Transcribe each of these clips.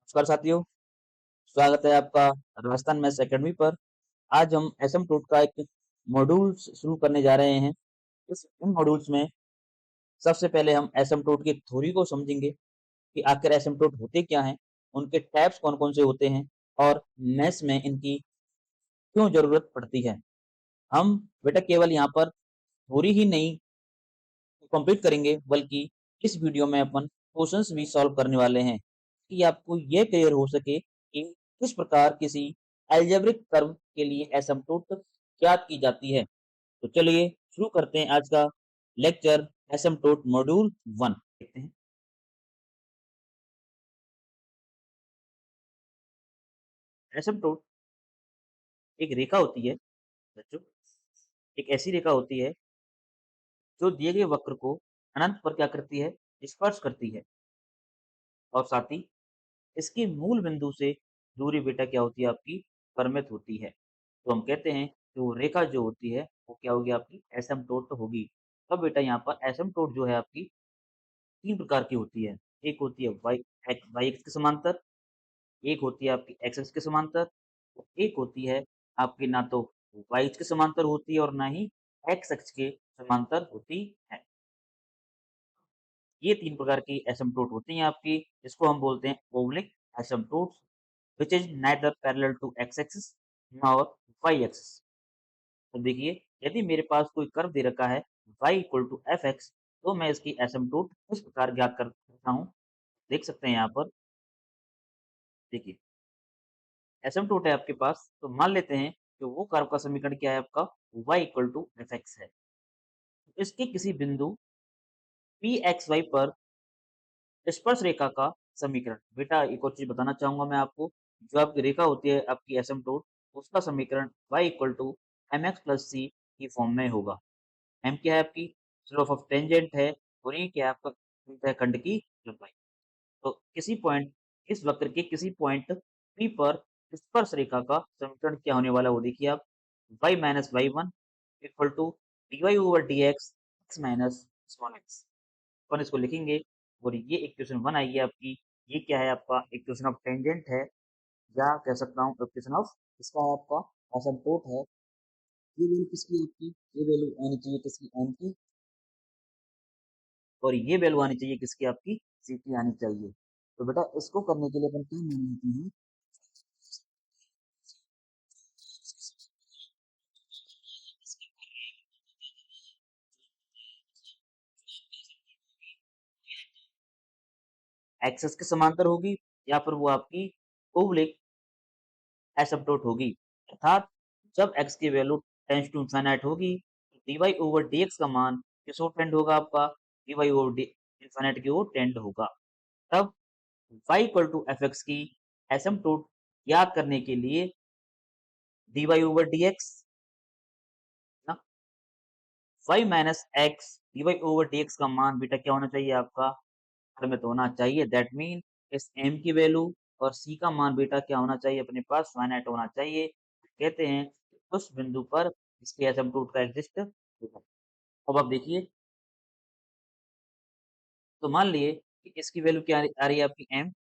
नमस्कार साथियों, स्वागत है आपका राजस्थान मैथ्स एकेडमी पर। आज हम एसिम्पटोट का एक मॉड्यूल शुरू करने जा रहे हैं। इन मॉड्यूल्स में सबसे पहले हम एसिम्पटोट की थ्योरी को समझेंगे कि आखिर एसिम्पटोट होते क्या हैं, उनके टाइप्स कौन-कौन से होते हैं और मैथ्स में इनकी क्यों ज़रूरत पड़ती है। हम बेटा केवल यहाँ पर थ्योरी ही नहीं कंप्लीट करेंगे, बल्कि इस वीडियो में अपन क्वेश्चंस भी सॉल्व करने वाले हैं कि आपको ये क्लियर हो सके कि किस प्रकार किसी अलजेब्रिक कर्व के लिए एसिम्पटोट ज्ञात की जाती है। तो चलिए शुरू करते हैं आज का लेक्चर एसिम्पटोट मॉड्यूल 1 देखते हैं। एसिम्पटोट एक रेखा होती है बच्चों, एक ऐसी रेखा होती है जो दिए गए वक्र को अनंत पर क्या करती है, स्पर्श करती है और साथ ही इसकी मूल बिंदु से दूरी बेटा क्या होती है आपकी परिमित होती है। तो हम कहते हैं कि वो रेखा जो होती है वो क्या होगी आपकी एसिम्पटोट होगी। तब बेटा यहाँ पर एसिम्पटोट जो है आपकी 3 प्रकार की होती है। एक होती है वाई एक्स के समांतर, एक होती है आपकी एक्स एक्स के समांतर, और एक होती है आपकी ना तो वाई एक्स के समांतर होती है और ना ही एक्स एक्स के समांतर होती है। ये 3 प्रकार की एसिम्पटोट होती हैं आपकी, इसको हम बोलते हैं oblique asymptotes which is neither parallel to x axis nor y axis. तो देखिए, यदि मेरे पास कोई कर्व दे रखा है y equal to F X, तो मैं इसकी एसिम्पटोट इस प्रकार ज्ञात कर सकता हूँ। देख सकते हैं यहाँ पर, देखिए एसिम्पटोट है आपके पास, तो मान लेते हैं कि वो कर्व का समीकरण क्या है आपका y equal to F X है। इसके किसी बिंदु पी एक्स वाई पर स्पर्श रेखा का समीकरण। बेटा एक और चीज बताना चाहूंगा मैं आपको, जो आपकी रेखा होती है आपकी एसिम्पटोट, उसका समीकरण y equal to m x plus c की फॉर्म में होगा। एम क्या है आपकी स्लोप ऑफ टेंजेंट है और ये क्या है आपका है खंड की लंबाई। तो किसी पॉइंट इस वक्र के किसी पॉइंट P पर स्पर्श रेखा का समीकरण क्या होने वाला है वो देखिए आप, y minus y one equal to d y over d x x minus small x. अपन इसको लिखेंगे और ये इक्वेशन वन आएगी आपकी। ये क्या है आपका इक्वेशन ऑफ टेंजेंट है, या कह सकता हूँ इक्वेशन ऑफ इसका आपका एसिम्पटोट है। ये वैल्यू किसकी आपकी, ये वैल्यू आनी चाहिए किसकी एम की, और ये वैल्यू आनी चाहिए किसकी आपकी सी की आनी चाहिए। तो बेटा इसको करने के लिए अपन क्या मान लेते हैं, एक्सेस के समांतर होगी या फिर वो आपकी ओब्लिक एसिम्पटोट होगी। अर्थात जब x की वैल्यू टेंड्स टू इनफिनिट होगी तो dy ओवर dx का मान किस ओर टेंड होगा आपका, dy ओवर इनफिनिट की ओर टेंड होगा। तब y equal to F X की एसिम्पटोट ज्ञात करने के लिए dy ओवर dx ना y minus x dy over dx का मान बेटा क्या होना चाहिए आपका परिमित होना चाहिए। दैट मीन इस m की वैल्यू और c का मान बेटा क्या होना चाहिए अपने पास फाइनाइट होना चाहिए। कहते हैं कि उस बिंदु पर इसके एसिम्पटोट का एग्जिस्ट होगा। अब आप देखिए, तो मान लिए कि इसकी वैल्यू क्या आ रही है आपकी m,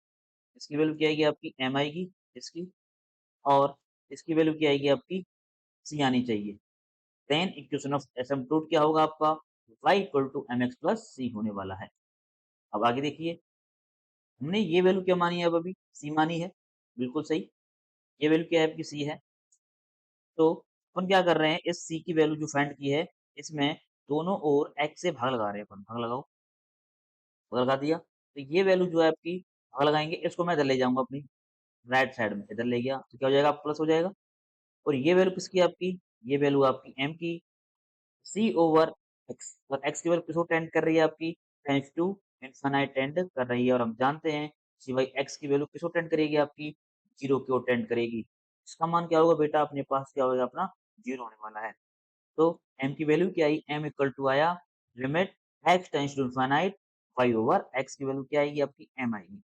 इसकी वैल्यू क्या आएगी आपकी m आएगी इसकी, और इसकी वैल्यू क्या आएगी आपकी c आनी चाहिए। देन इक्वेशन ऑफ एसिम्पटोट क्या होगा आपका y equal to mx plus c होने वाला है। अब आगे देखिए, हमने ये वैल्यू क्या मानी है, अब अभी c मानी है, बिल्कुल सही। ये वैल्यू क्या है आपकी c है। तो अपन क्या कर रहे हैं, इस c की वैल्यू जो फाइंड की है इसमें दोनों ओर x से भाग लगा रहे हैं अपन, भाग लगाओ, भाग लगा दिया। तो ये वैल्यू जो है आपकी भाग लगाएंगे, इसको मैं इधर ले जाऊंगा अपनी राइट साइड में, इधर ले गया तो क्या हो जाएगा प्लस हो जाएगा। और ये वैल्यू किसकी आपकी, ये वैल्यू आपकी m की c ओवर x, और x की वैल्यू किसको टेंड कर रही है आपकी टेंड्स टू इनफिनिट टेंड कर रही है, और हम जानते हैं सिवाय x की वैल्यू किसको टेंड करेगी आपकी जीरो की ओर टेंड करेगी। इसका मान क्या होगा बेटा अपने पास क्या होगा अपना जीरो होने वाला है। तो m की वैल्यू क्या आई, m इक्वल टू आया limit x tends to infinite y over x की वैल्यू क्या आएगी आपकी m आएगी।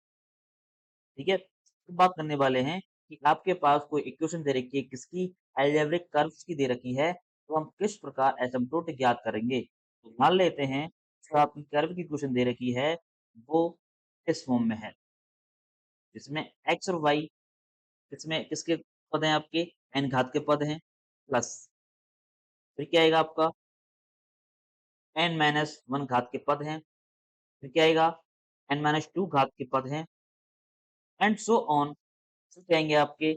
ठीक है, तो बात करने वाले हैं कि आपके पास कोई इक्वेशन दे रखी है किसकी, अलजेब्रिक कर्व्स की दे रखी है, तो हम किस प्रकार एसिम्पटोट ज्ञात करेंगे। तो मान लेते हैं जो आपकी कर्व की इक्वेशन दे रखी है वो इस फॉर्म में है। जिसमें x और y इसमें किसके पद हैं आपके n घात के पद हैं प्लस फिर क्या आएगा आपका n माइनस 1 घात के पद हैं फिर क्या आएगा n माइनस 2 घात के पद हैं एंड सो ऑन फिर क्या आएंगे आपके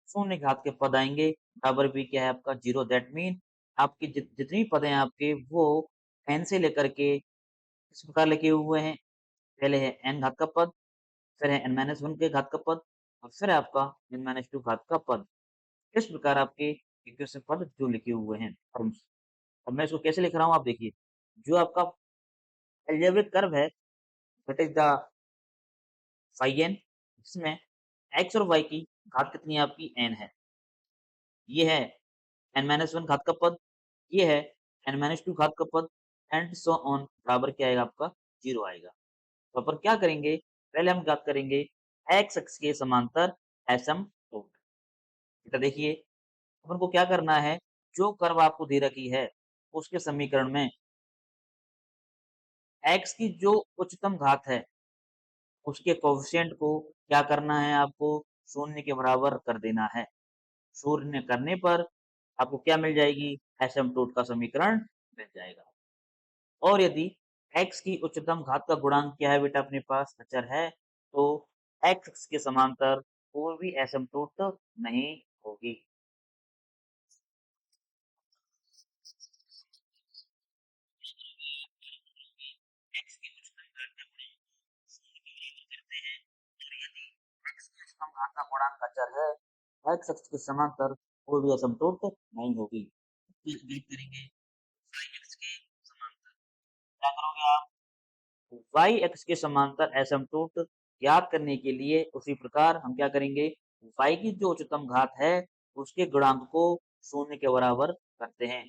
शून्य घात के पद आएंगे बराबर भी क्या है आपका 0 दैट मीन आपके जितनी पद हैं आपके वो n से लेकर के किस प्रकार लिखे हुए हैं पहले है n घात का पद फिर है n माइनस 1 के घात का पद और फिर है आपका n माइनस 2 घात का पद इस प्रकार आपके इक्वेशन पद जो लिखे हुए हैं टर्म्स अब मैं इसको कैसे लिख रहा हूँ आप देखिए जो आपका अलजेब्रिक कर्व है that is the phi N जिसमें x और y की घात कितनी है आपकी n है ये है n माइनस 1 घात का पद ये है n माइनस 2 घात का पद एंड सो ऑन बराबर क्या आएगा आपका 0 आएगा तो अपन क्या करेंगे पहले हम बात करेंगे x अक्ष के समांतर एसिम्प्टोट बेटा देखिए अपन को क्या करना है जो कर्व आपको दे रखी है उसके समीकरण में x की जो उच्चतम घात है उसके कोएफिशिएंट को क्या करना है आपको शून्य के बराबर कर देना है शून्य करने पर आपको क्या मिल जाएगी एसिम्प्टोट का समीकरण मिल जाएगा और यदि x की उच्चतम घात का गुणांक क्या है बेटा अपने पास अचर है तो x के समांतर कोई भी एसिम्प्टोट नहीं होगी x की उच्चतम घात का गुणांक शून्य के बराबर करते हैं और यदि x की उच्चतम घात का गुणांक अचर है x अक्ष के समांतर कोई भी एसिम्प्टोट नहीं होगी तो बात करेंगे y अक्ष के समांतर क्या करोगे आप y अक्ष के समांतर एसिम्प्टोट ज्ञात करने के लिए उसी प्रकार हम क्या करेंगे y की जो उच्चतम घात है उसके गुणांक को शून्य के बराबर करते हैं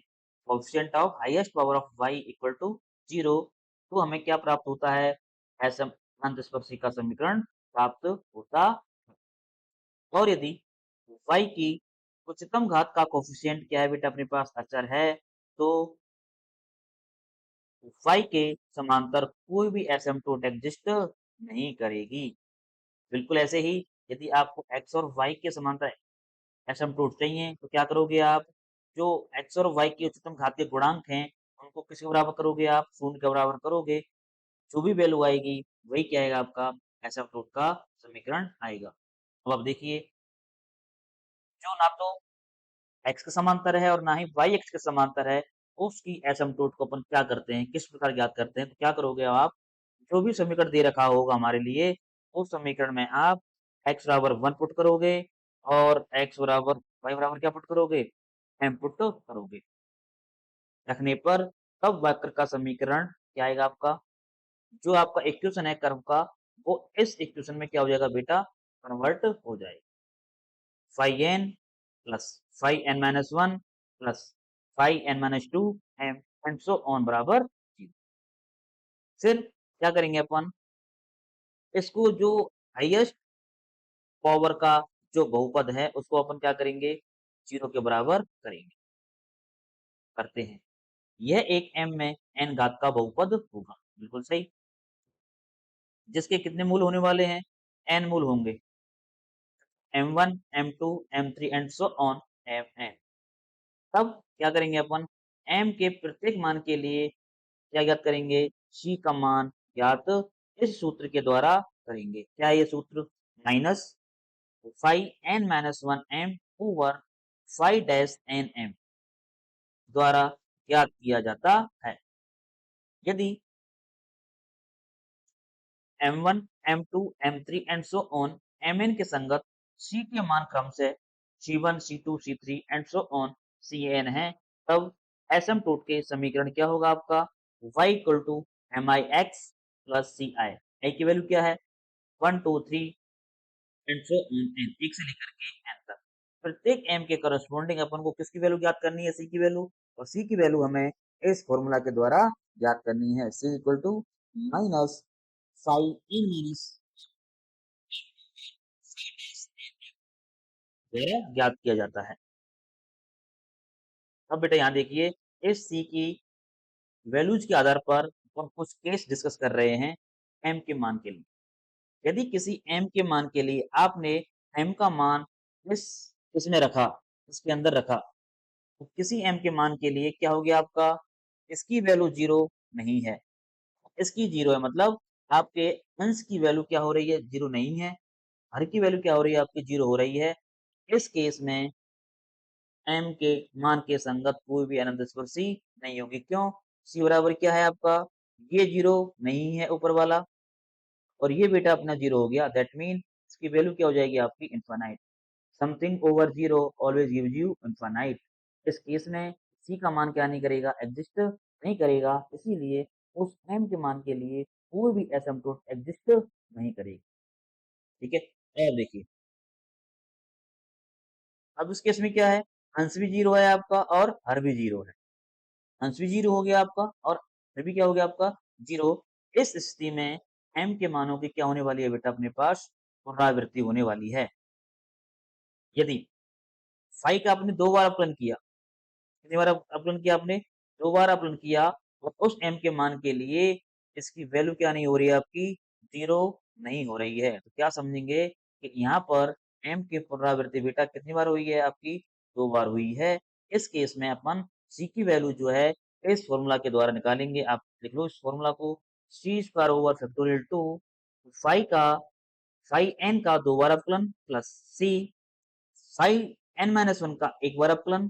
coefficient of highest power of y equal to 0 तो हमें क्या प्राप्त होता है अंतःस्पर्शी का समीकरण प्राप्त होता और यदि y की उच्चतम घात का कोएफिशिएंट क्या है बेटा अपने पास अचर है तो y के समांतर कोई भी एसिम्प्टोट एग्जिस्ट नहीं करेगी बिल्कुल ऐसे ही यदि आपको x और y के समांतर एसिम्प्टोट चाहिए तो क्या करोगे आप जो x और y की उच्चतम घात के गुणांक हैं उनको किसके बराबर करोगे आप शून्य के बराबर करोगे जो भी वैल्यू आएगी वही क्या आएगा आपका एसिम्प्टोट का समीकरण आएगा अब आप देखिए जो ना तो x के समांतर है और ना ही y x के समांतर है उसकी एसिम्प्टोट को अपन क्या करते हैं किस प्रकार ज्ञात करते हैं तो क्या करोगे आप जो भी समीकरण दे रखा होगा हमारे लिए उस समीकरण में आप x बराबर 1 पुट करोगे और x बराबर y बराबर क्या पुट करोगे m पुट करोगे रखने पर तब वक्र का समीकरण क्या आएगा आपका जो आपका इक्वेशन है कर्व का वो इस इक्वेशन में क्या हो जाएगा बेटा कन्वर्ट हो जाएगा phi N plus phi N minus 1 plus phi N minus 2 M and so on बराबर 0 फिर क्या करेंगे अपन इसको जो हाईएस्ट पावर का जो बहुपद है उसको अपन क्या करेंगे 0 के बराबर करेंगे करते हैं यह एक m में n घात का बहुपद होगा बिल्कुल सही जिसके कितने मूल होने वाले हैं n मूल होंगे m1 m2 m3 and so on mn तब क्या करेंगे अपन m के प्रत्येक मान के लिए क्या ज्ञात करेंगे c का मान ज्ञात इस सूत्र के द्वारा करेंगे क्या ये सूत्र minus five n minus 1 m over five dash n m द्वारा ज्ञात किया जाता है यदि m1 m2 m3 and so on mn के संगत c के मान क्रम से c1 c2 c3 and so on cn है तब एसिम्प्टोट के समीकरण क्या होगा आपका y equal to mix plus ci i की वैल्यू क्या है 1 2 3 एंड सो ऑन n एक से लेकर के n तक प्रत्येक m के करस्पॉन्डिंग अपन को किसकी वैल्यू ज्ञात करनी है c की वैल्यू और c की वैल्यू हमें इस फॉर्मूला के द्वारा ज्ञात करनी है c equal to minus five n minus द्वारा ज्ञात किया जाता है अब बेटा यहाँ देखिए इस c की वैल्यूज के आधार पर हम कुछ केस डिस्कस कर रहे हैं m के मान के लिए यदि किसी m के मान के लिए आपने m का मान इस इसमें रखा, इसके अंदर रखा, तो किसी m के मान के लिए क्या हो गया आपका, इसकी वैल्यू 0 नहीं है, इसकी 0 है, मतलब आपके अंश की वैल्यू क्या हो रही है, 0 नहीं है, हर की वैल्यू क्या हो रही है, आपकी 0 हो रही है। इस केस में m के मान के संगत कोई भी अनंत स्पर्शी नहीं होगी। क्यों? c बराबर क्या है आपका, ये 0 नहीं है ऊपर वाला, और ये बेटा अपना 0 हो गया, दैट मीन इसकी वैल्यू क्या हो जाएगी आपकी, infinite. Something over 0 always gives you infinite. इस केस में c का मान क्या नहीं करेगा, एग्जिस्ट नहीं करेगा, इसीलिए उस m के मान के लिए कोई भी एसिम्प्टोट एग्जिस्ट नहीं करेगी। ठीक है, अब देखिए, अब इस केस में क्या है, अंश भी 0 है आपका और हर भी 0 है। अंश भी 0 हो गया आपका और हर भी क्या हो गया आपका, 0। इस स्थिति में m के मानों की क्या होने वाली है बेटा, अपने पास पुनरावृत्ति होने वाली है। यदि फाइ का आपने 2 बार अपलन किया, कितनी बार अपलन किया आपने, 2 बार अपलन किया, और उस m के मान के लिए इसकी वैल्यू क्या नहीं हो रही है आपकी, 0 नहीं हो रही है। तो क्या समझेंगे कि यहाँ पर m की पुनरावृत्ति बेटा कितनी बार हुई है आपकी, 2 बार हुई है। इस केस में अपन c की वैल्यू जो है इस फॉर्मूला के द्वारा निकालेंगे। आप लिख लो इस फॉर्मूला को, c square over factorial 2 phi का फाइ n का 2 बार अपलन plus c phi n minus 1 का 1 बार अपलन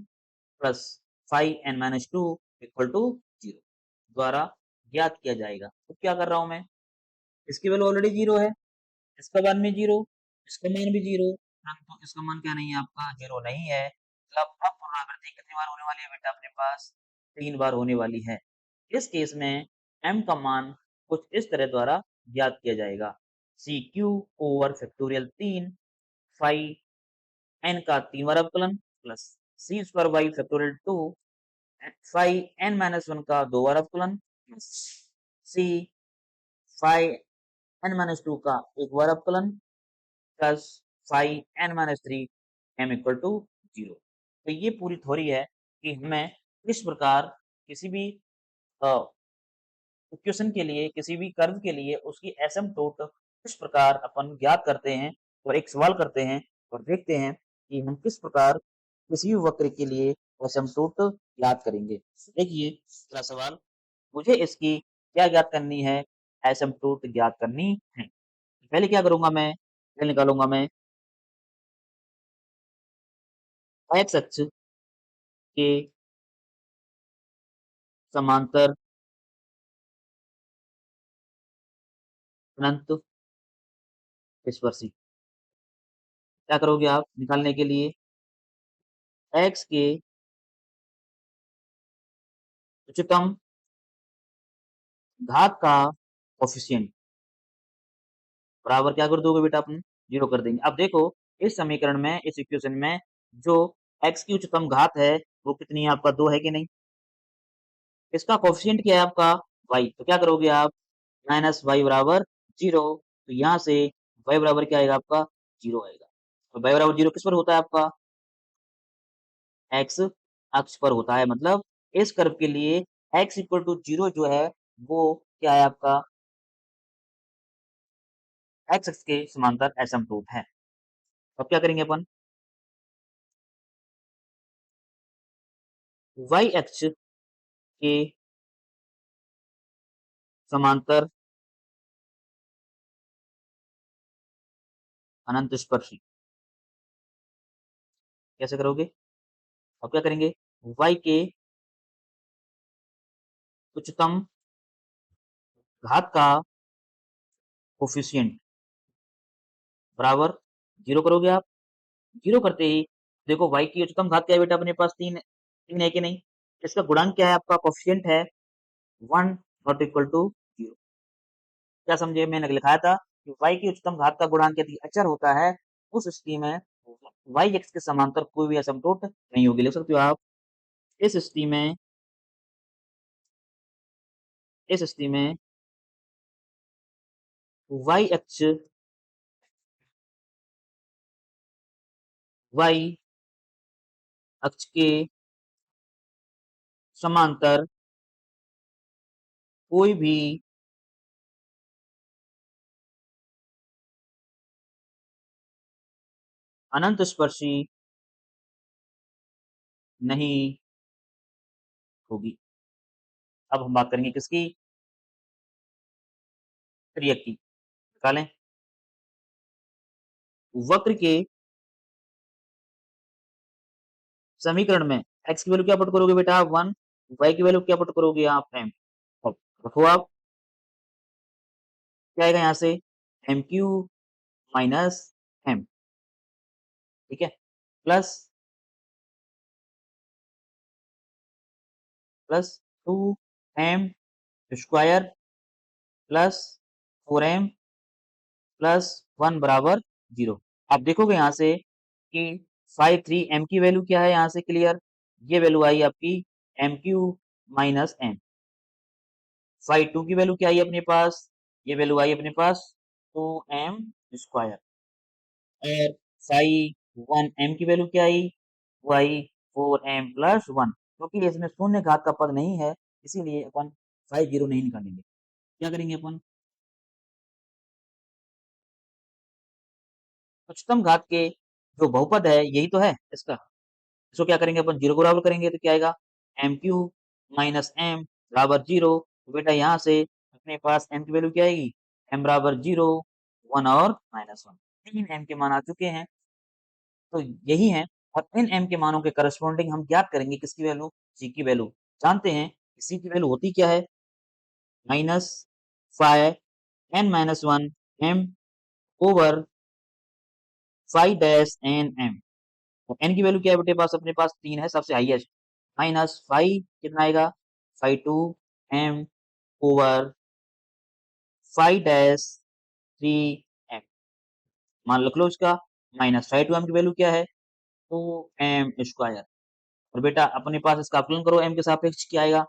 plus phi n minus 2 equal to 0 द्वारा ज्ञात किया जाएगा। तो क्या कर रहा हूं मैं, इसकी वैल्यू ऑलरेडी 0 है, इसका मान भी 0, इसका मान भी 0, परंतु इसका मान क्या नहीं है आपका, 0 नहीं है। मतलब अब पुनरावृत्ति कितनी बार होने वाली है बेटा अपने पास, 3 बार होने वाली है। इस केस में m का मान कुछ इस तरह द्वारा ज्ञात किया जाएगा, C cube over factorial 3 phi n का 3 बार अवकलन plus C square by factorial 2 phi n minus 1 का 2 बार अवकलन plus C phi n minus 2 का 1 बार अवकलन plus phi n minus 3 m equal to 0। तो ये पूरी थ्योरी है कि हमें किस प्रकार किसी भी इक्वेशन के लिए, किसी भी कर्व के लिए उसकी एसिम्प्टोट किस प्रकार अपन ज्ञात करते हैं, और एक सवाल करते हैं और देखते हैं कि हम किस प्रकार किसी भी वक्र के लिए एसिम्प्टोट ज्ञात करेंगे। देखिए पहला सवाल, मुझे इसकी क्या ज्ञात करनी है, एसिम्प्टोट ज्ञात करनी है। पहले क्या करूंगा मैं, पहले निकालूंगा मैं x अक्ष के समांतर अनंत स्पर्शी। क्या करोगे आप निकालने के लिए, x के उच्चतम घात का कोफिशिएंट बराबर क्या कर दोगे बेटा, अपन 0 कर देंगे। अब देखो इस समीकरण में, इस इक्वेशन में जो x की उच्चतम घात है वो कितनी है आपका, 2 है कि नहीं, इसका कोफिशिएंट क्या है आपका y, तो क्या करोगे आप, माइनस y बराबर 0। तो यहाँ से y बराबर क्या आएगा आपका, 0 आएगा। तो y बराबर 0 किस पर होता है आपका, x अक्ष पर होता है, मतलब इस कर्व के लिए x इक्वल टू 0 जो है वो क्या है आपका, x अक्ष के समांतर एसिम्प्टोट है। अब क्या करेंगे अपन, y अक्ष के समांतर अनंत स्पर्शी कैसे करोगे, अब क्या करेंगे, y के उच्चतम घात का कोफिशिएंट बराबर 0 करोगे आप। 0 करते ही देखो y की उच्चतम घात क्या है बेटा, अपने पास 3 3 है कि नहीं, इसका गुणांक क्या है आपका, कोफिशिएंट है 1 नॉट इक्वल टू 0। क्या समझे, मैंने लिखाया था कि y की उच्चतम घात का गुणांक यदि अचर होता है, उस स्थिति में y x के समांतर कोई भी असमतोट नहीं होगी। लिख सकते हो आप, इस स्थिति में, इस स्थिति में y अक्ष, y अक्ष के समांतर कोई भी अनंत स्पर्शी नहीं होगी। अब हम बात करेंगे किसकी? त्रियक की। निकालें। वक्र के समीकरण में x की वैल्यू क्या पुट करोगे बेटा? 1, y की वैल्यू क्या पुट करोगे आप? m। अब रखो आप, क्या आएगा यहाँ से? एम क्यू माइनस एम, ठीक है, plus plus 2m square plus 4m plus 1 बराबर 0। आप देखोगे यहाँ से कि 53m की वैल्यू क्या है यहाँ से क्लियर? ये वैल्यू आई आपकी एम क्यू माइनस एम। 52 की वैल्यू क्या आई अपने पास? ये वैल्यू आई अपने पास 2m स्क्वायर। और 51m की वैल्यू क्या आई? वो आई 4m प्लस 1। क्योंकि इसमें शून्य घात का पद नहीं है, इसीलिए अपन 50 नहीं निकालेंगे। क्या करेंगे अपन? उच्चतम घात के जो बहुपद है यही तो है इसका। इसको क्या करेंगे अपन? 0 को बराबर करेंगे तो क्या आएगा? एम क्यू माइनस एम बराबर 0। तो बेटा यहाँ से अपने पास m की वैल्यू क्या आएगी? m बराबर 0, 1 और -1। 3 m के मान आ चुके हैं। तो यही है, और इन m के मानों के करस्पॉन्डिंग हम ज्ञात करेंगे किसकी वैल्यू? c की वैल्यू। जानते हैं कि c की वैल्यू होती क्या है? Minus 5 n minus 1 m over 5 dash n m। तो n की वैल्यू क्या है बेटे पास? अपने पास 3 है, सबसे हाईएस्ट। माइनस 5 कितना आएगा? 52 m ओवर 5 डैश 3 m। मान लिख लो इसका। माइनस 5 m की वैल्यू क्या है? 2m square. और बेटा अपने पास इसका आकलन करो, m के सापेक्ष क्या आएगा?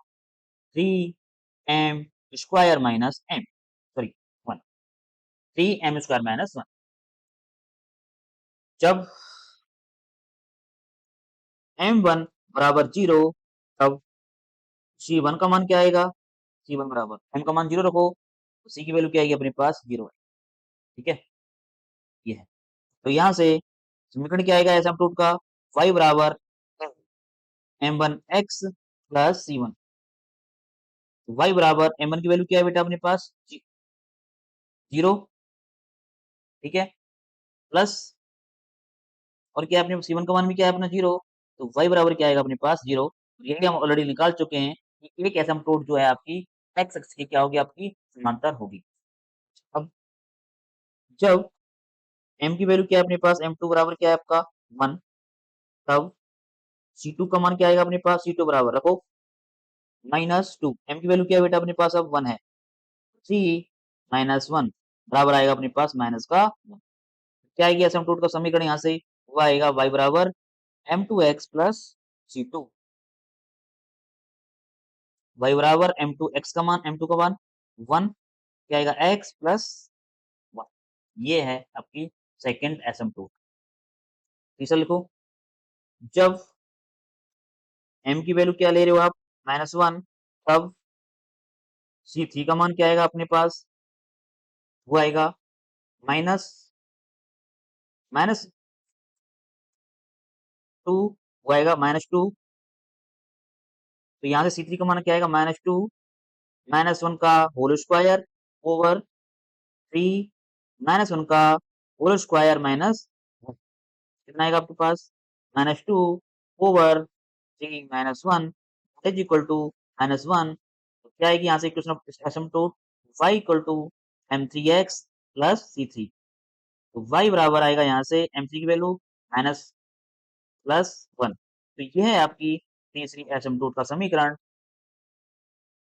3m square minus m, sorry 1, 3m square minus 1। जब m1 बराबर 0, तब c1 का मान क्या आएगा? c1 बराबर m का मान 0 रखो, तो c की वैल्यू क्या आएगी अपने पास? 0 है। ठीक है, ये है। तो यहाँ से समीकरण क्या आएगा एसिम्प्टोट का? y बराबर m1x प्लस c1। y बराबर m1 की वैल्यू क्या है बेटा अपने पास? 0, ठीक है, प्लस और क्या है अपने c1 का मान भी क्या है अपना? 0। तो y बराबर क्या आएगा अपने पास? 0। यही हम ऑलरेडी निकाल चुके हैं कि एक एसिम्प्टोट जो है आपकी x अक्ष की क्या होगी? आपकी समांतर होगी। अब जब m की वैल्यू क्या है अपने पास? m2 बराबर क्या है आपका? 1। तब c2 का मान क्या आएगा अपने पास? c2 बराबर रखो -2। m की वैल्यू क्या है बेटा अपने पास? अब 1 है। 3 माइनस 1 बराबर आएगा अपने पास माइनस का 1। क्या आएगी एसिम्प्टोट का समीकरण यहाँ से? वो आएगा y बराबर m2x प्लस c2। y बराबर m2x का मान, m2 का मान 1, क्या आएगा? x plus 1। ये है आपकी सेकंड एसिम्प्टोट। तीसरा लिखो, जब m की वैल्यू क्या ले रहे हो आप? -1, तब c3 का मान क्या आएगा अपने पास? वो आएगा माइनस माइनस 2, वो आएगा -2। तो यहाँ से c3 का मान क्या आएगा? -2 -1 का होल स्क्वायर ओवर 3 -1 का होल स्क्वायर माइनस 1। कितना आएगा आपके पास? -2 ओवर 3 -1 इज इक्वल टू -1। तो क्या आएगी यहाँ से equation of asymptote? y equal to m3x plus c3। तो y बराबर आएगा यहाँ से m3 की वैल्यू माइनस प्लस 1। तो ये है आपकी तीसरी एसिम्प्टोट का समीकरण।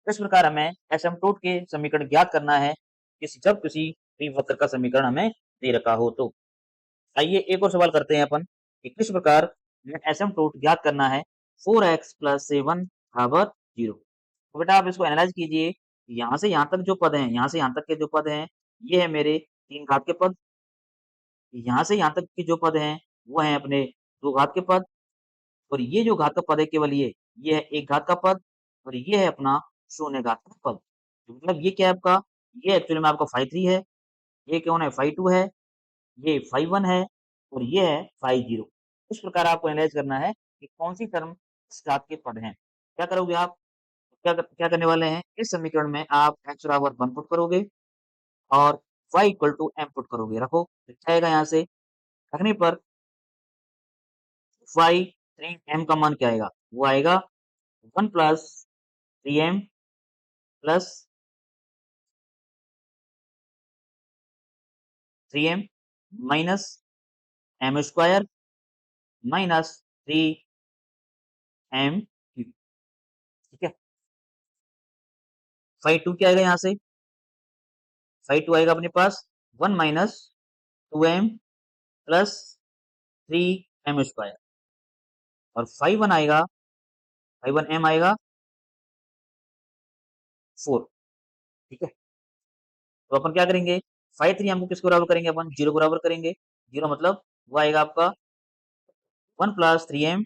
इस प्रकार हमें एसिम्प्टोट के समीकरण ज्ञात करना है जब किसी भी वक्र का समीकरण हमें दे रखा हो तो। आइए एक और सवाल करते हैं अपन कि किस प्रकार हमें एसिम्प्टोट ज्ञात करना है 4x प्लस 7 बराबर 0। तो बेटा आप इसको एनालाइज कीजिए। यहाँ से यहाँ तक जो पद हैं, यहाँ से यहाँ तक के जो पद हैं, ये है मेरे 3 घात के पद। यहाँ से यहाँ तक के जो पद हैं, वो हैं अपने 2 घात के पद। और ये जो घात का पद है केवल ये है 1 घात का पद, और ये है अपना शून्य घात का पद। तो मतलब ये क्या है आपका? ये एक्चुअली में आपका 53 है, ये कौन है? 52 है, ये 51 है, और ये है फाई 0। इस प्रकार आपको एनालाइज करना है कि कौन सी टर्म किस जात के पद हैं। क्या करोगे आप? क्या करने वाले हैं? इस समीकरण में आप x बराबर 1 पुट करोगे और y equal to m put करोगे। रखो, तो क्या आएगा यहाँ से? रखने पर y 3m का मान क्या आएगा? वो आएगा 1 plus 3m plus 3m minus m square minus 3m cube. ठीक है? फाई 2 क्या आएगा यहाँ से? फाई 2 आएगा अपने पास 1 minus 2m plus 3m square और फाई 1 आएगा, फाई 1m आएगा 4। ठीक है? तो अपन क्या करेंगे? फाई 3m को किसके बराबर करेंगे अपन? 0 के बराबर करेंगे। 0 मतलब वो आएगा आपका 1 plus 3m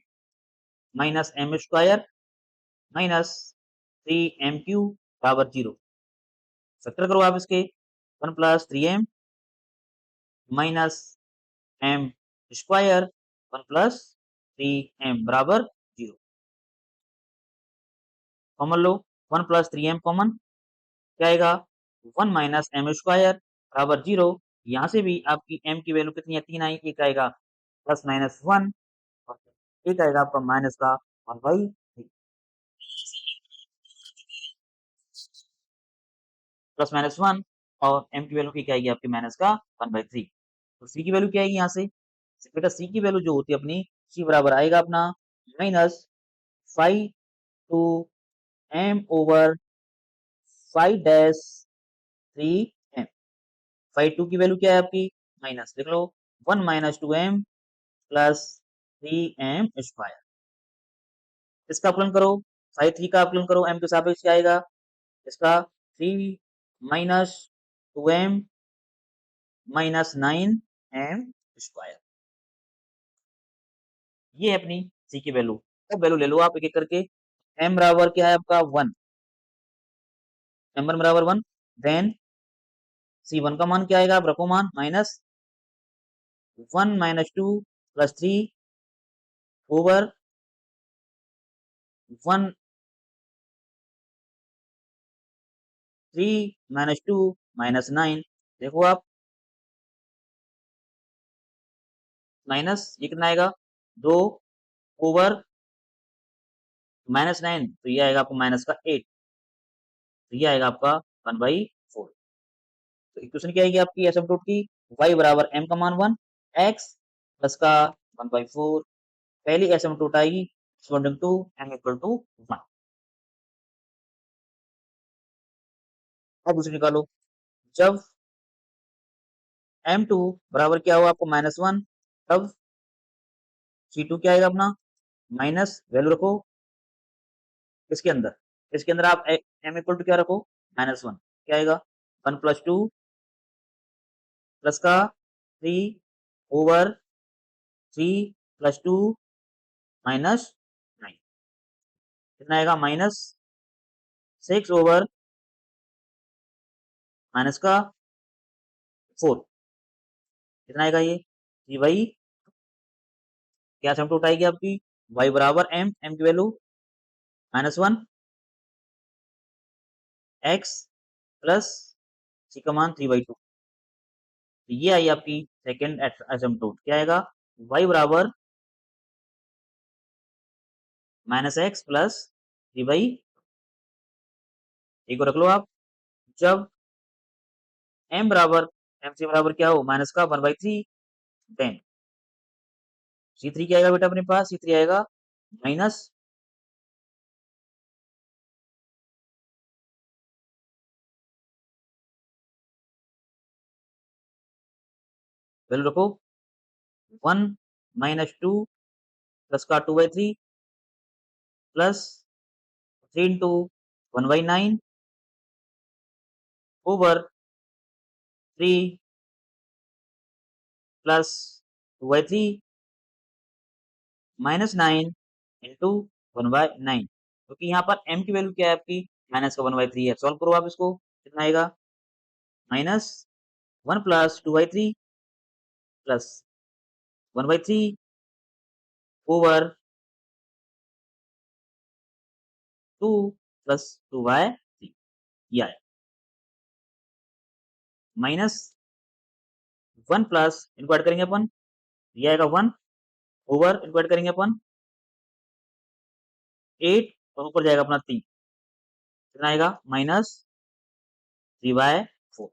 minus m square minus 3m cube बराबर 0। फैक्टर करो आप इसके। 1 plus 3m minus m square 1 plus 3m बराबर 0। कॉमन लो, 1 प्लस 3m कॉमन, क्या आएगा? 1 माइनस m स्क्वायर बराबर 0। यहाँ से भी आपकी m की वैल्यू कितनी है? 3 आई। एक आएगा प्लस माइनस 1 और एक आएगा आपका माइनस का 1/3। प्लस माइनस 1 और m की वैल्यू क्या आएगी आपकी? माइनस का 1/3। तो c की वैल्यू क्या आएगी यहाँ से? बेटा c की वैल्यू जो होती है अपनी, c बराबर आएगा अपना minus 5 two m over 5 dash 3m। 5 2 की वैल्यू क्या है आपकी? माइनस, लिख लो 1 minus 2m plus 3m square. इसका अपलन करो, 5 3 का अपलन करो, m के सापेक्ष क्या आएगा? इसका 3 minus 2m minus 9m square. ये है अपनी c की वैल्यू। अब वैल्यू ले लो आप एक एक करके। m बराबर क्या है आपका? 1। m बराबर 1। देन c1 का मान क्या आएगा? आप रखो मान minus 1 minus 2 plus 3 over 1 3 minus 2 minus 9। देखो आप, माइनस ये कितना आएगा? 2 ओवर माइनस 9, तो ये आएगा आपको माइनस का 8। तो ये आएगा आपका 1/4। तो इक्वेशन क्या आएगी आपकी एसिम्पटोट की? y बराबर m का मान 1, x प्लस का 1/4। पहली एसिम्पटोट आएगी corresponding to m equal to 1। अब दूसरी निकालो। जब m2 बराबर क्या हुआ आपको? -1, तब c2 क्या आएगा अपना? माइनस वैल्यू रखो इसके अंदर। इसके अंदर आप m इक्वल टू क्या रखो? -1। क्या आएगा? 1 प्लस 2 प्लस का 3 ओवर 3 प्लस 2 माइनस 9। कितना आएगा? -6 ओवर माइनस का 4। कितना आएगा ये? 3/, क्या असिम्पटोट आएगी आपकी? y बराबर m की वैल्यू -1, x प्लस c का मान 3/2। तो ये आई आपकी सेकंड असिम्पटोट। क्या आएगा? y बराबर -x प्लस 3/, को रख लो आप। जब m बराबर क्या हो? माइनस का 1/3, देन c3 क्या आएगा बेटा अपने पास? c3 आएगा माइनस वैल्यू रखो 1 माइनस 2 प्लस का 2/3 plus 3 into 1/9 over 3 plus 2/3 -9 into 1/9, क्योंकि यहाँ पर m की वैल्यू क्या है आपकी? माइनस का 1/3 है। सॉल्व करो आप इसको, कितना आएगा? -1 प्लस 2/3 प्लस 1/3 ओवर 2 प्लस 2/3 ये आया, माइनस 1 प्लस इनको ऐड करेंगे अपन, ये आएगा 1 ओवर इनको ऐड करेंगे अपन 8 और ऊपर जाएगा अपना 3, कितना आएगा -3/4।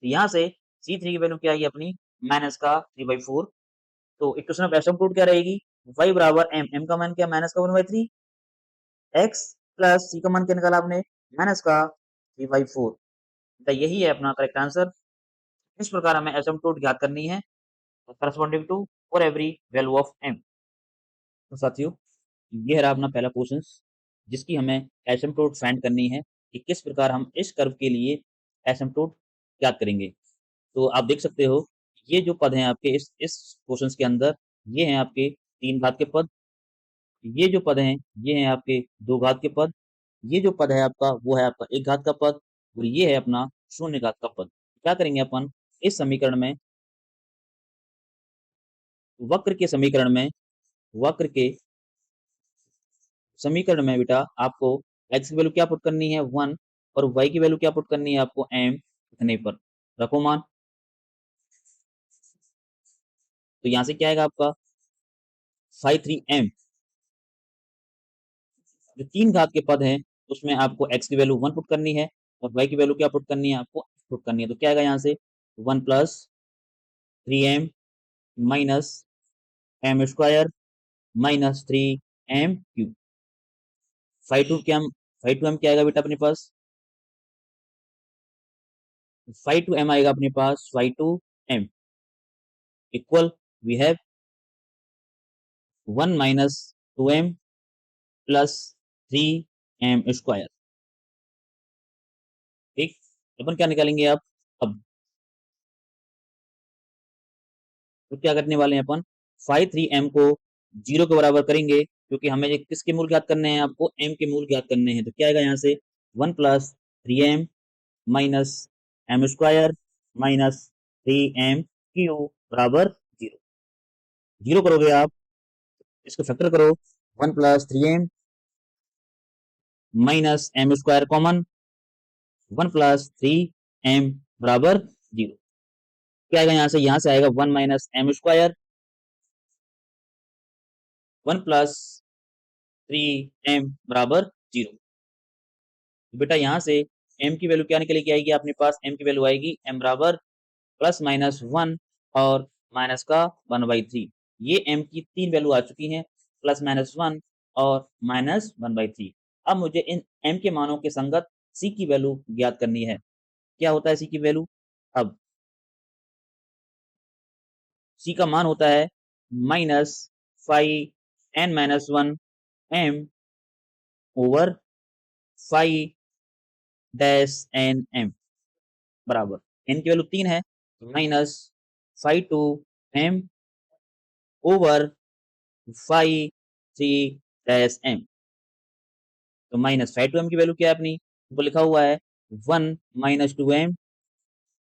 तो यहाँ से C3 की वैल्यू क्या आएगी अपनी माइनस का 3/4। तो इक्वेशन ऑफ एसिम्प्टोट क्या रहेगी, y बराबर m, m का मान क्या माइनस का 1/3, x प्लस c का मान क्या निकाला आपने माइनस का 3/4। तो यही है अपना करेक्ट आंसर। इस प्रकार हमें एसिम्प्टोट ज्ञात करनी है corresponding to for every value of m। तो साथियों ये रहा अपना पहला क्वेश्चन जिसकी हमें एसिम्प्टोट फाइंड करनी है कि किस प्रकार हम इस कर्व के लिए एसिम्प्टोट ज्ञात करेंगे। तो आप देख सकते हो ये जो पद हैं आपके इस क्वेश्चन के अंदर, ये हैं आपके 3 घात के पद, ये जो पद हैं ये हैं आपके 2 घात के पद, ये जो पद है आपका वो है आपका 1 घात का पद और ये है अपना 0 घात का पद। क्या करेंगे अपन इस समीकरण में, वक्र के समीकरण में, वक्र के समीकरण में बेटा आपको x की वैल्यू क्या पुट करनी है 1 और y की वैल्यू क्या पुट करनी है आपको m इतने पर रखो मान। तो यहाँ से क्या आएगा आपका 53m, जो 3 घात के पद हैं उसमें आपको x की वैल्यू 1 पुट करनी है और y की वैल्यू क्या पुट करनी है आपको पुट करनी है। तो क्या आएगा यहाँ से 1 plus 3m minus m square minus 3m cube. 5 2m क्या आएगा बेटा अपने पास 5 2m आएगा अपने पास 5 2m equal we have 1 minus 2m plus 3m square. ठीक, अपन क्या निकालेंगे आप अब, तो क्या करने वाले हैं अपन 53m को 0 के बराबर करेंगे क्योंकि हमें ये किसके मूल ज्ञात करने हैं आपको m के मूल ज्ञात करने हैं। तो क्या आएगा यहाँ से 1 plus 3m minus m square minus 3m cube बराबर 0। 0 करोगे आप, इसको फैक्टर करो 1 plus 3m minus m square common 1 plus 3m बराबर 0। क्या आएगा यहाँ से आएगा 1 minus m square 1 plus 3m बराबर 0। बेटा यहाँ से m की वैल्यू क्या निकलेगी आएगी अपने पास, m की वैल्यू आएगी m बराबर प्लस माइनस 1 और माइनस का 1/3। ये m की 3 वैल्यू आ चुकी हैं प्लस माइनस 1 और माइनस 1/3। अब मुझे इन m के मानों के संगत c की वैल्यू ज्ञात करनी है। क्या होता है c की वैल्यू, अब c का मान होता है minus 5n minus 1 m over 5 dash N M बराबर n की वैल्यू 3 है माइनस 5 2m ओवर 5 3 तो माइनस 5 2m की वैल्यू क्या है अपनी, तो लिखा हुआ है 1 minus 2m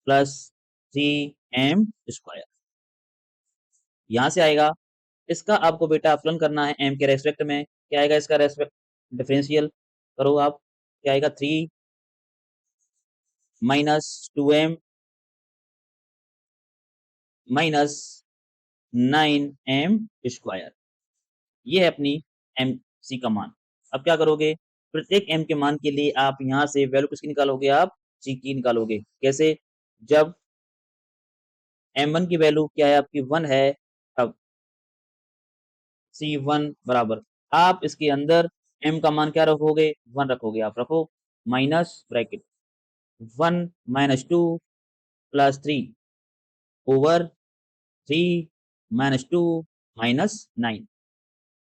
plus 3m square. यहाँ से आएगा इसका आपको बेटा अपलन करना है m के रेस्पेक्ट में। क्या आएगा इसका रेस्पेक्ट डिफरेंशियल करो आप, क्या आएगा 3 minus 2m minus 9m square. ये है अपनी एम सी का मान। अब क्या करोगे प्रत्येक m के मान के लिए आप यहाँ से वैल्यू किसकी निकालोगे, आप c की निकालोगे। कैसे, जब m1 की वैल्यू क्या है आपकी 1 है, अब c1 बराबर आप इसके अंदर m का मान क्या रखोगे 1 रखोगे, आप रखो minus bracket 1 minus 2 plus 3 over 3 minus 2 minus 9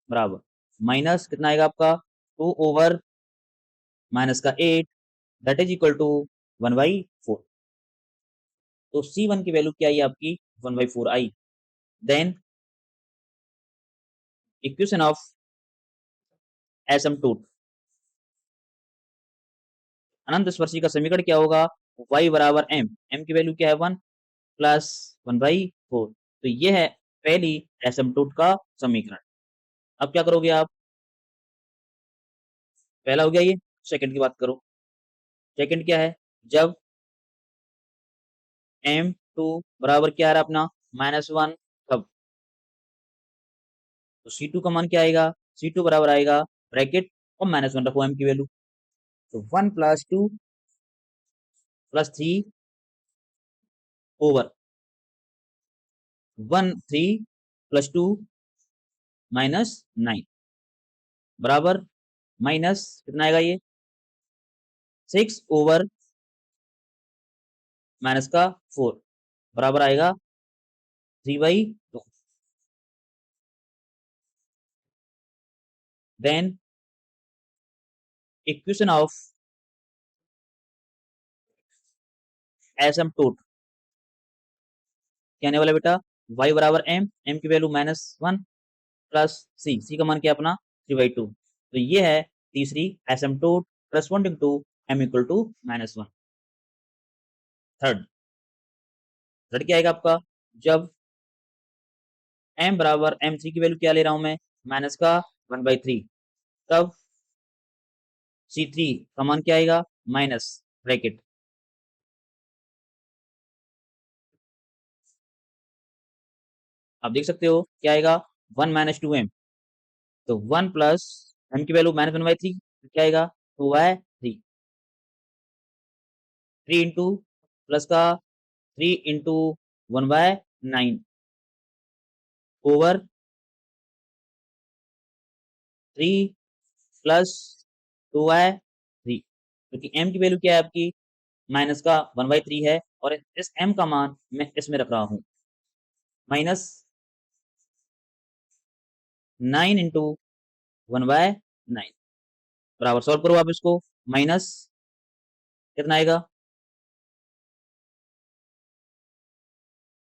बराबर माइनस कितना आएगा आपका 2 ओवर माइनस का 8 दैट इज इक्वल टू 1/4। तो C1 की वैल्यू क्या आई आपकी 1/4 आई। देन इक्वेशन ऑफ एसिम्प्टोट, अनंत स्पर्शी का समीकरण क्या होगा y बराबर m, m की वैल्यू क्या है 1 प्लस 1/4 तो ये है पहली एसिम्प्टोट का समीकरण। अब क्या करोगे आप? पहला हो गया ये, सेकंड की बात करो। सेकंड क्या है? जब m2 बराबर क्या आ रहा है अपना -1, तब तो C2 का मान क्या आएगा? C2 बराबर आएगा ब्रैकेट और -1 रखो m की वैल्यू, तो 1 + 2 + 3 ओवर 1 3 + 2 -9 बराबर माइनस कितना आएगा ये? 6 ओवर माइनस का 4 बराबर आएगा 3/2। देन इक्वेशन ऑफ एसिम्प्टोट क्या आने वाला बेटा? y बराबर m की वैल्यू -1 प्लस c का मान क्या अपना 3/2। तो ये है तीसरी asymptote corresponding to m = -1। Third third क्या आएगा आपका? जब m बराबर m3 की वैल्यू क्या ले रहा हूं मैं? माइनस का 1/3, तब C3 का मान क्या आएगा? माइनस ब्रैकेट, आप देख सकते हो क्या आएगा? 1 - 2m, तो 1 प्लस m की वैल्यू -1/3 क्या आएगा? 2/3, 3 इंटू प्लस का 3 इंटू 1/9 ओवर 3 प्लस 2/3, क्योंकि m की वैल्यू क्या है आपकी? माइनस का 1/3 है, और इस m का मान मैं इसमें रख रहा हूँ -9 इंटू 1/9 बराबर, सॉल्व करो आप इसको, माइनस कितना आएगा?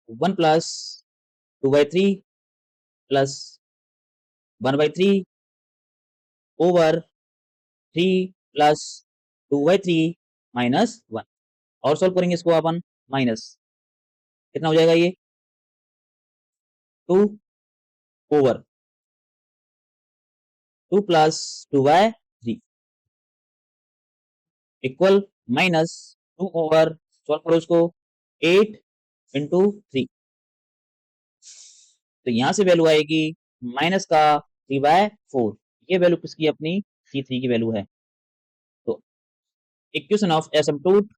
1 प्लस 2/3 प्लस 1/3 ओवर 3 प्लस 2/3 -1, और सॉल्व करेंगे इसको अपन, माइनस कितना हो जाएगा ये? 2 over 2 plus 2/3 equal -2 over, solve करो इसको, 8 इंटू 3, तो यहां से वैल्यू आएगी माइनस का 3/4। ये वैल्यू किसकी? अपनी C3 की वैल्यू है। तो equation of asymptote,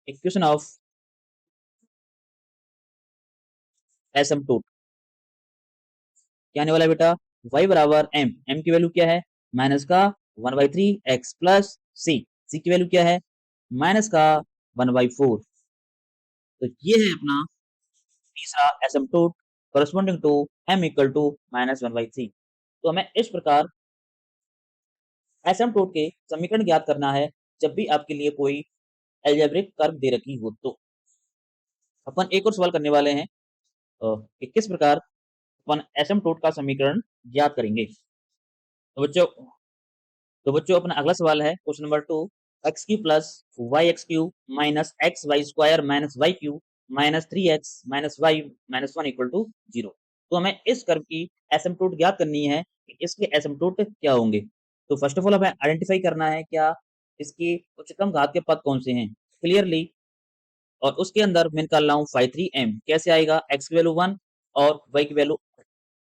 equation of asymptote क्या आने वाला है बेटा? y बराबर m की वैल्यू क्या है? माइनस का 1/3 x प्लस c की वैल्यू क्या है? माइनस का 1/4। तो ये है अपना तीसरा एसिम्प्टोट करस्पॉन्डिंग टू m = -1/3। तो हमें इस प्रकार एसिम्प्टोट के समीकरण ज्ञात करना है जब भी आपके लिए कोई अलजेब्रिक कर्व दे रखी हो। तो अपन एक और सवाल करने वाले हैं कि किस प्रकार अपन एसिम्प्टोट का समीकरण ज्ञात करेंगे। तो बच्चों अपना अगला सवाल है question number 2, x³ plus yx³ minus xy² minus y³ minus 3x minus y minus 1 = 0। तो हमें इस कर्व की एसिम्प्टोट ज्ञात करनी है कि इसके एसिम्प्टोट क्या होंगे। तो फर्स्ट ऑफ ऑल हमें आइडेंटिफाई करना है क्या इसकी उच्चतम घात के पद कौन से हैं क्लियरली, और उसके अंदर मैं निकाल रहा हूँ phi 3m कैसे आएगा? x की वैल्यू 1 और y की वैल्यू,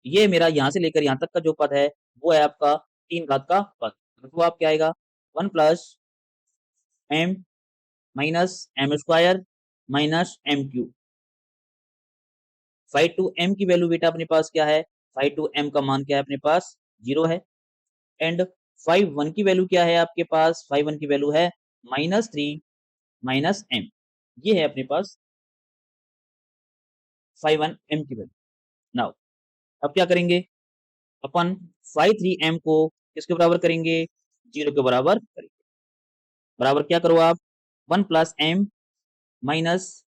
ये मेरा यहाँ से लेकर यहाँ तक का जो पद है वो है आपका 3 घात का पद। तो आप क्या आएगा? 1 plus m minus m² minus m³ 5 m की वैल्यू बेटा अपने पास क्या है? 5 m का मान क्या है अपने पास? 0 है। एंड 5 की वैल्यू क्या है आपके पास? 5 की वैल्यू है -3 माइनस m, ये है अपने पास 5 m की वैल्यू। नाउ अब क्या करेंगे अपन? 5 3m को किसके बराबर करेंगे? 0 के बराबर करेंगे। बराबर क्या करो आप? 1 plus m minus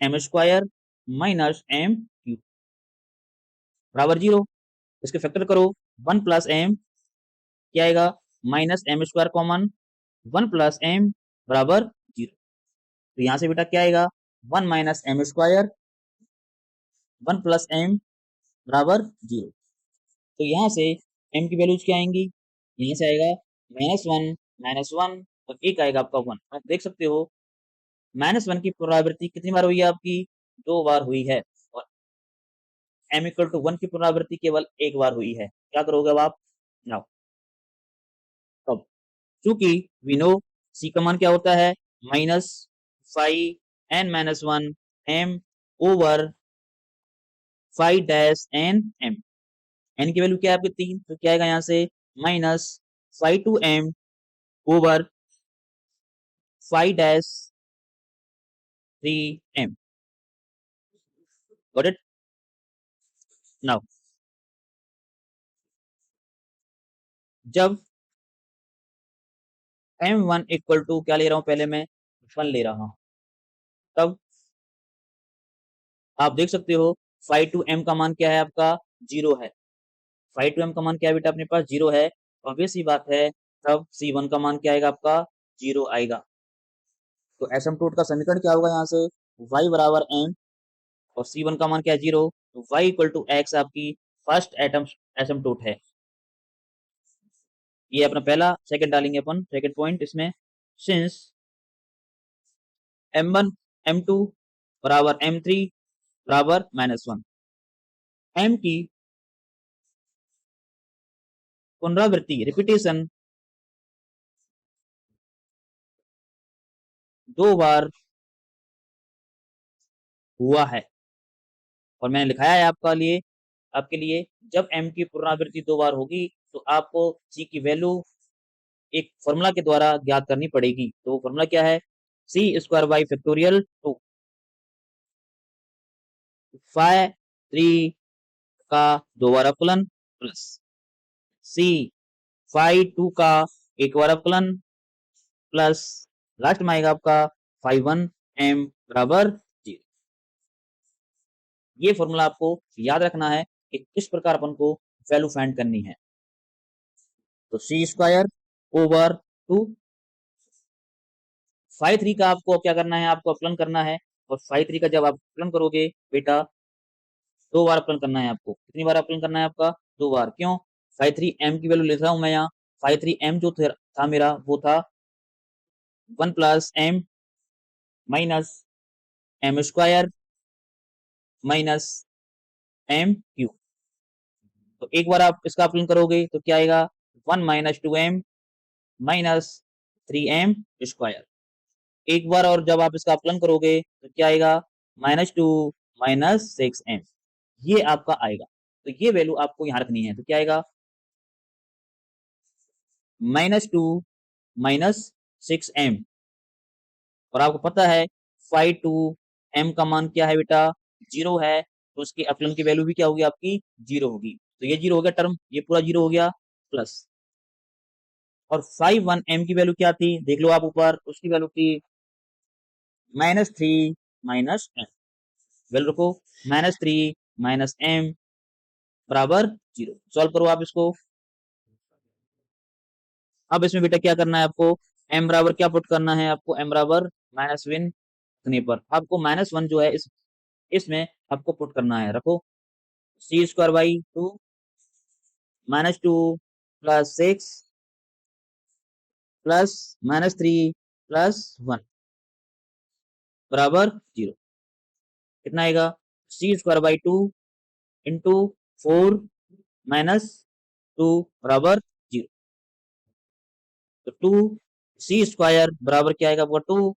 m² minus m³ बराबर 0। इसके फैक्टर करो, 1 प्लस m क्या आएगा? Minus m² common, 1 plus m बराबर 0। तो यहाँ से बेटा क्या आएगा? 1 माइनस m² 1 प्लस एम बराबर 0। तो यहाँ से एम की वैल्यूज क्या आएंगी, यहाँ से आएगा -1 -1 और एक आएगा आपका 1। आप देख सकते हो -1 की पुनरावृत्ति कितनी बार हुई है आपकी, 2 बार हुई है, और m इक्वल टू 1 की पुनरावृत्ति केवल एक बार हुई है। क्या करोगे अब आप, नाउ अब चूंकि वी नो c का मान क्या होता है, minus 5n-1 m over 5 dash n m। n की वैल्यू क्या है आपकी 3, तो क्या आएगा यहाँ से -5 over 5 dash 3m। Got it. Now जब m1 इक्वल टू क्या ले रहा हूं, पहले मैं 1 ले रहा हूं, तब आप देख सकते हो 5 टू m का मान क्या है आपका, 0 है। 5 टू m का मान क्या है बेटा अपने पास, 0 है। ऑब्वियस सी बात है, तब c1 का मान क्या आएगा आपका, 0 आएगा। तो एसिम्प्टोट का समीकरण क्या होगा यहाँ से, y बराबर m और c1 का मान क्या है, 0। तो y इक्वल टू x आपकी फर्स्ट एटम एसिम्प्टोट है। ये अपना पहला, सेकंड डालेंगे अपन सेकंड पॉइंट इसमें, सिंस m1 m2 बराबर m3 बराबर -1, m की पुनरावृत्ति रिपीटेशन 2 बार हुआ है, और मैंने लिखाया है आपके लिए जब m की पुनरावृत्ति 2 बार होगी तो आपको c की वैल्यू एक फॉर्मूला के द्वारा ज्ञात करनी पड़ेगी। तो वो फॉर्मूला क्या है, c square by factorial 2 phi 3 का 2 बार अवकलन प्लस c फाइ 2 का एक बार अवकलन प्लस लास्ट में आएगा आपका फाइ 1 m बराबर 0। ये फॉर्मूला आपको याद रखना है कि किस प्रकार अपन को वैल्यू फाइंड करनी है। तो सी स्क्वायर ओवर 2 फाइव 3 का आपको क्या करना है, आपको अपलन करना है, और फाइव 3 का जब आप अपलन करोगे बेटा 2 बार अपलन करना है आपको। कितनी बार अपलन करना है आपका, 2 बार। क्यों, फाइव 3 m की वैल्यू ले रहा हूं मैं यहाँ, फाइव 3 m जो था मेरा वो था 1 plus m minus m square minus m cube. तो एक बार आप इसका अपलन करोगे तो क्या आएगा, 1 minus 2m minus 3m square. एक बार और जब आप इसका अपलन करोगे तो क्या आएगा, -2 माइनस 6m, ये आपका आएगा। तो ये वैल्यू आपको यहाँ रखनी है। तो क्या आएगा, -2 माइनस 6m, और आपको पता है फाइ 2 m का मान क्या है बेटा, 0 है, तो उसकी अपलन की वैल्यू भी क्या होगी आपकी, 0 होगी। तो ये 0 हो गया टर्म, ये पूरा 0 हो गया, प्लस और फाइ 1 m की वैल्यू क्या थी, देख लो आप ऊपर, उसकी वैल्यू थी -3 माइनस m। वैल्यू रखो -3 माइनस m बराबर 0। सॉल्व करो आप इसको। अब इसमें बेटा क्या करना है आपको, m बराबर क्या पुट करना है आपको, m बराबर -1 रखने पर आपको -1 जो है इसमें आपको पुट करना है। रखो c square by 2 -2 plus 6 plus -3 plus 1 बराबर 0। कितना आएगा, c square by 2 into 4 minus 2 बराबर 0। तो 2 सी स्क्वायर बराबर क्या आएगा आपका 2।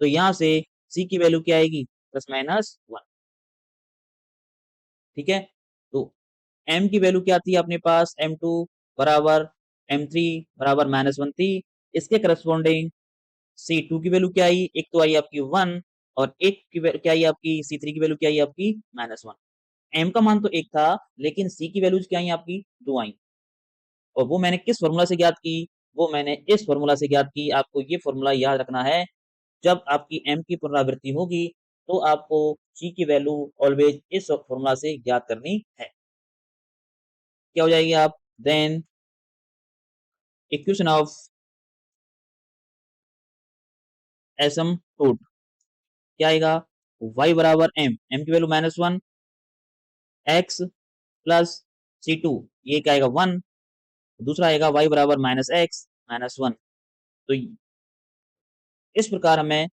तो यहाँ से सी की वैल्यू क्या आएगी, +-1। ठीक है, तो m की वैल्यू क्या थी अपने पास, m2 बराबर m3 बराबर -1 थी। इसके करस्पॉन्डिंग C2 की वैल्यू क्या आई, एक तो आई आपकी 1, और एक की क्या आई आपकी C3 की वैल्यू क्या आई आपकी -1। m का मान तो एक था, लेकिन C की वैल्यूज क्या आई आपकी, 2 आई, और वो मैंने किस फॉर्मूला से ज्ञात की, वो मैंने इस फॉर्मूला से ज्ञात की। आपको ये फॉर्मूला याद रखना है, जब आपकी m की पुनरावृत्ति होगी तो आपको c की वैल्यू ऑलवेज इस फॉर्मूला से ज्ञात करनी है। क्या हो जाएगी आप, देन इक्वेशन ऑफ एसिम्प्टोट क्या आएगा, y बराबर m, m की वैल्यू -1 x प्लस C2 ये क्या आएगा 1, दूसरा आएगा y बराबर माइनस एक्स माइनस 1। तो इस प्रकार हमें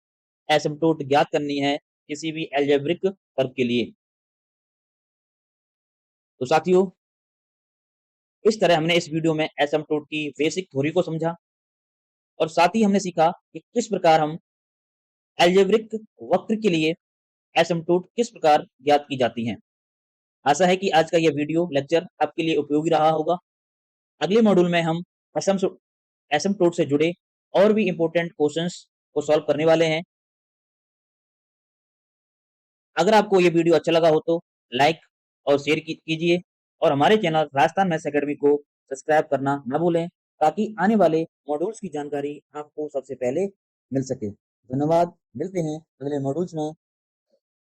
एसिम्पटोट ज्ञात करनी है किसी भी अलजेब्रिक कर्व के लिए। तो साथियों, इस तरह हमने इस वीडियो में एसिम्पटोट की बेसिक थ्योरी को समझा और साथ ही हमने सीखा कि किस प्रकार हम अलजेब्रिक वक्र के लिए एसिम्पटोट किस प्रकार ज्ञात की जाती हैं। आशा है कि आज का यह वीडियो लेक्चर आपके लिए उपयोगी रहा होगा। अगले मॉड्यूल में हम एसिम्पटोट से जुड़े और भी इंपॉर्टेंट क्वेश्चंस को सॉल्व करने वाले हैं। अगर आपको ये वीडियो अच्छा लगा हो तो लाइक और शेयर कीजिए और हमारे चैनल राजस्थान मैथ्स एकेडमी को सब्सक्राइब करना ना भूलें ताकि आने वाले मॉड्यूल्स की जानकारी आपको सबसे पहले मिल सके। धन्यवाद, मिलते हैं अगले मॉड्यूल्स में।